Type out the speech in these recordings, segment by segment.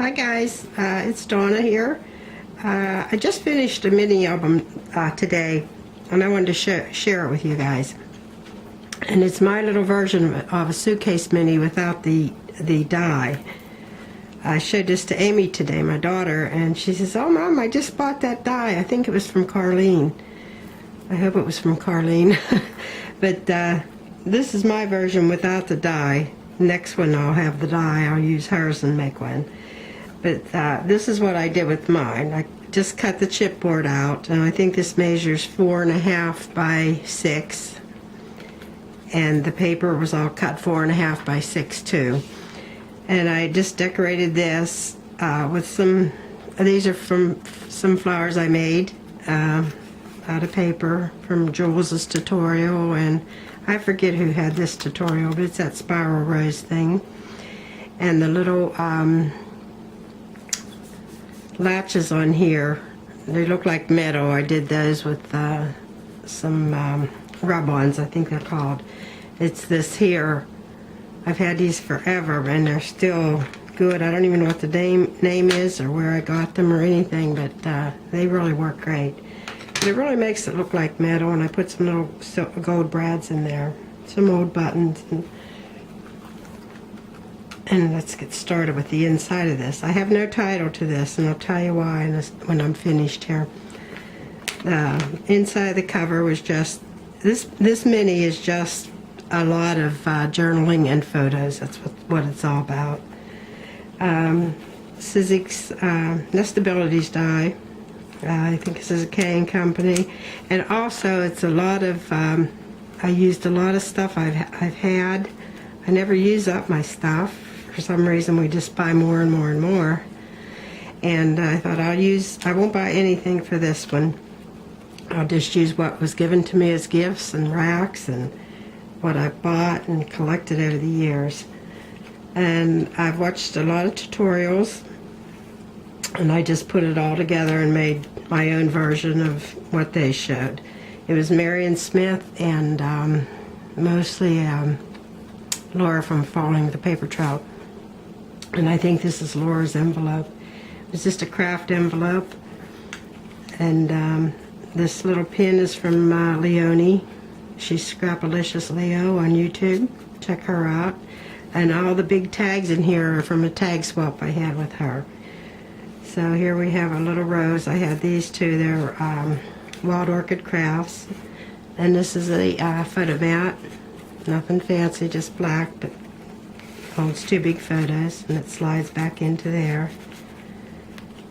Hi guys, it's Donna here. I just finished a mini album today, and I wanted to share it with you guys. And it's my little version of a suitcase mini without the die. I showed this to Amy today, my daughter, and she says, "Oh Mom, I just bought that die. I think it was from Carlene." I hope it was from Carlene. But this is my version without the die. Next one I'll have the die. I'll use hers and make one. But this is what I did with mine. I just cut the chipboard out, and I think this measures 4.5 by 6. And the paper was all cut 4.5 by 6 too. And I just decorated this with some, these are from some flowers I made out of paper from Jules's tutorial, and I forget who had this tutorial, but it's that spiral rose thing. And the little latches on here, they look like metal. I did those with some rub-ons, I think they're called. It's this here. I've had these forever and they're still good. I don't even know what the name is or where I got them or anything, but they really work great. But it really makes it look like metal, and I put some little gold brads in there, some old buttons, and let's get started with the inside of this. I have no title to this, and I'll tell you why when I'm finished here. The inside of the cover was just, this mini is just a lot of journaling and photos. That's what it's all about. Sizzix Nestabilities die. I think this is a K & Company. And also it's a lot of, I used a lot of stuff I've had. I never use up my stuff. For some reason we just buy more and more and more. And I thought I won't buy anything for this one. I'll just use what was given to me as gifts and racks and what I bought and collected over the years. And I've watched a lot of tutorials, and I just put it all together and made my own version of what they showed. It was Marion Smith and mostly Laura from Following the Paper Trail. And I think this is Laura's envelope. It was just a craft envelope. And this little pin is from Leonie. She's Scrapalicious Leo on YouTube. Check her out. And all the big tags in here are from a tag swap I had with her. So here we have a little rose. I had these two. They're Wild Orchid Crafts. And this is a photo mat. Nothing fancy, just black, but holds 2 big photos, and it slides back into there.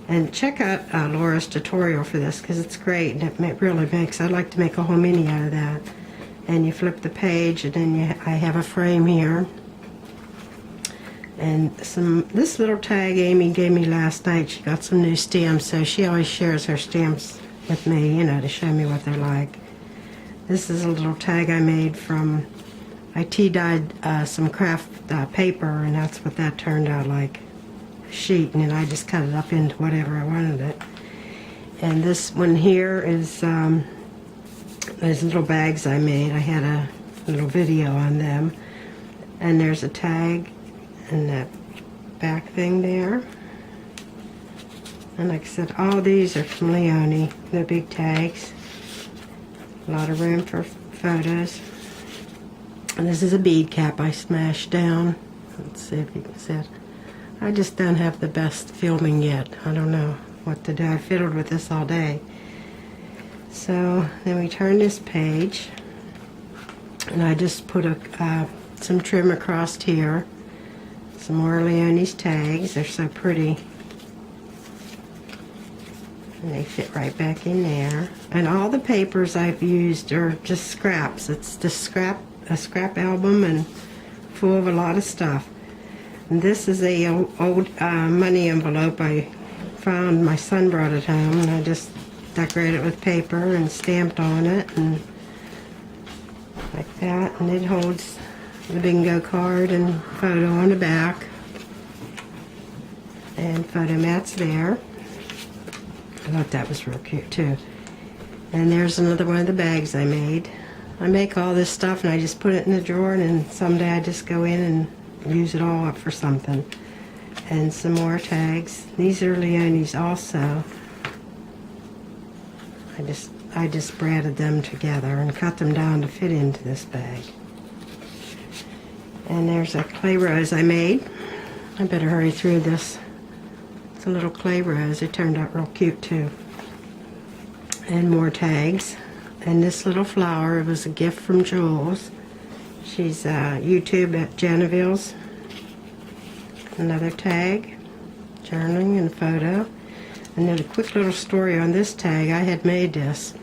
And check out Laura's tutorial for this, because it's great, and it really makes, I'd like to make a whole mini out of that. And you flip the page, and then I have a frame here. And this little tag Amy gave me last night. She got some new stamps, so she always shares her stamps with me, you know, to show me what they're like. This is a little tag I made from, I tea-dyed some craft paper, and that's what that turned out like, a sheet, and then I just cut it up into whatever I wanted it. And this one here is those little bags I made. I had a little video on them. And there's a tag and that back thing there. And like I said, all these are from Leonie, the big tags. A lot of room for photos. And this is a bead cap I smashed down. Let's see if you can see it. I just don't have the best filming yet. I don't know what to do. I fiddled with this all day. So then we turn this page, and I just put some trim across here. Some more Leonie's tags. They're so pretty. And they fit right back in there. And all the papers I've used are just scraps. It's just a scrap album and full of a lot of stuff. And this is a old money envelope I found. My son brought it home, and I just decorated it with paper and stamped on it, and like that. And it holds the bingo card and photo on the back, and photo mats there. I thought that was real cute too. And there's another one of the bags I made. I make all this stuff and I just put it in the drawer, and then someday I just go in and use it all up for something. and some more tags. These are Leonie's also. I just braided them together and cut them down to fit into this bag. And there's a clay rose I made. I better hurry through this. It's a little clay rose. It turned out real cute too. And more tags. And this little flower was a gift from Jules. She's YouTube at Geneville's. Another tag, journaling and photo. And then a quick little story on this tag. I had made this,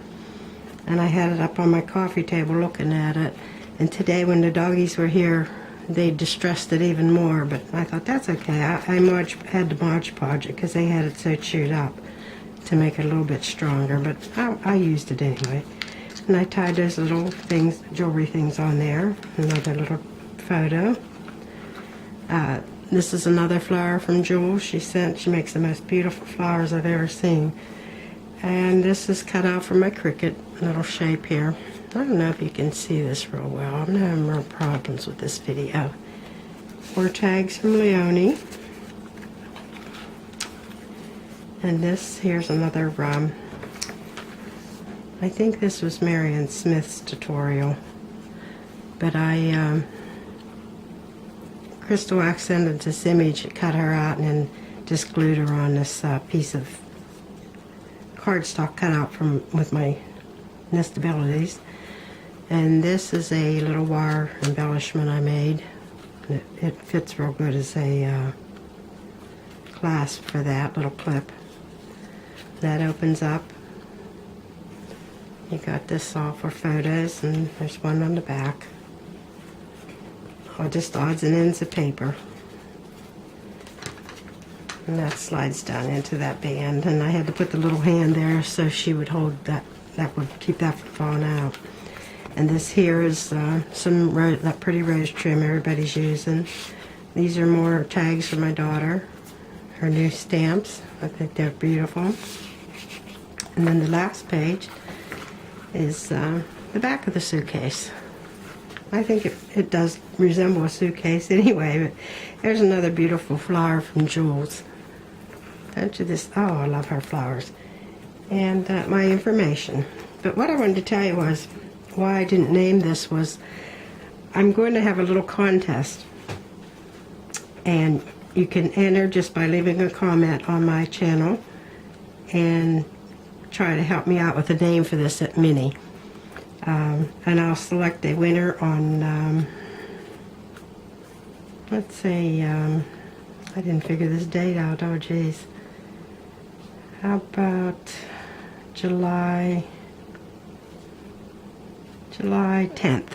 and I had it up on my coffee table looking at it. And today when the doggies were here, they distressed it even more, but I thought that's okay. I had to Mod Podge it because they had it so chewed up to make it a little bit stronger, but I used it anyway. And I tied those little things, jewelry things on there. Another little photo. This is another flower from Jules she sent. She makes the most beautiful flowers I've ever seen. And this is cut out from my cricket, little shape here. I don't know if you can see this real well. I'm having real problems with this video. More tags from Leonie. And this, here's another, I think this was Marion Smith's tutorial. But I crystal accented this image, cut her out, and then just glued her on this piece of cardstock cut out with my Nestabilities. And this is a little wire embellishment I made. It fits real good as a clasp for that little clip. That opens up. You got this all for photos, and there's one on the back. Just odds and ends of paper. And that slides down into that band, and I had to put the little hand there so she would hold that. That would keep that from falling out. And this here is that pretty rose trim everybody's using. These are more tags for my daughter. Her new stamps. I think they're beautiful. And then the last page is the back of the suitcase. I think it does resemble a suitcase anyway, but there's another beautiful flower from Jules. Don't you this? Oh, I love her flowers. And my information. But what I wanted to tell you was, why I didn't name this was, I'm going to have a little contest. And you can enter just by leaving a comment on my channel and try to help me out with a name for this at Mini. And I'll select a winner on, let's say, I didn't figure this date out, oh geez. How about July 10th.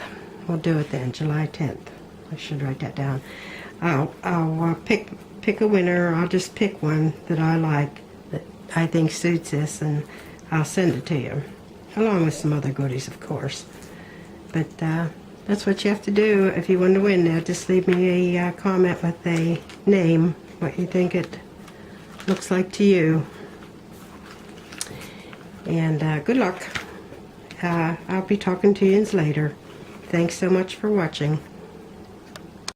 We'll do it then, July 10th. I should write that down. I'll pick a winner. I'll just pick one that I like, that I think suits this, and I'll send it to you, along with some other goodies, of course. But that's what you have to do if you want to win that. Just leave me a comment with a name, what you think it looks like to you. And good luck. I'll be talking to you later. Thanks so much for watching.